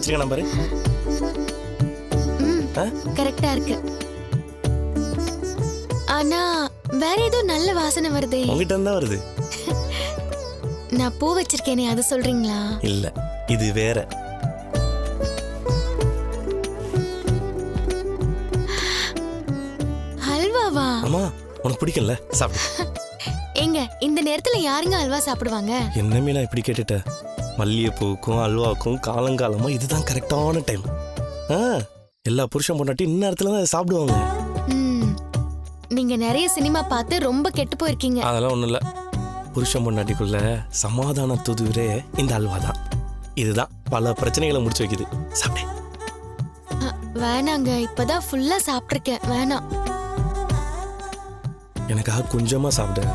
வச்சிருக்க நம்பரு கரெக்டா இருக்கு. ஆனா வேற ஏதோ நல்ல வாசனை வருதே. உங்ககிட்ட இருந்தா வருது. நான் பூ வச்சிருக்கேனே அது சொல்றீங்களா? இல்ல, இது வேற. ஹல்வாவா? ஆமா, உனக்கு பிடிக்கல, சாப்பிடு. ஏங்க இந்த நேரத்துல யாருங்க ஹல்வா சாப்பிடுவாங்க? என்ன மீனா இப்படி கேட்டுட்ட? மல்லிகைப்பூவுக்கும் அல்வாவுக்கும் காலங்காலமா இதுதான் கரெக்டான டைம். எல்லா புருஷன் பொண்டாட்டி இந்நேரத்துல தான் சாப்பிடுவாங்க. நீங்க நிறைய சினிமா பார்த்து ரொம்ப கெட்டு போயிருக்கீங்க. அதெல்லாம் ஒண்ணும் இல்ல. புருஷன் பொண்டாட்டிக்குள்ள சமாதான தூதுவரே இந்த அல்வா தான். இதுதான் பல பிரச்சனைகளை முடிச்சு வைக்குது. சாப்பிடு. வேணாங்க, இப்பதான் ஃபுல்லா சாப்பிட்டிருக்கேன். வேணாம். எனக்காக கொஞ்சமா சாப்பிடு.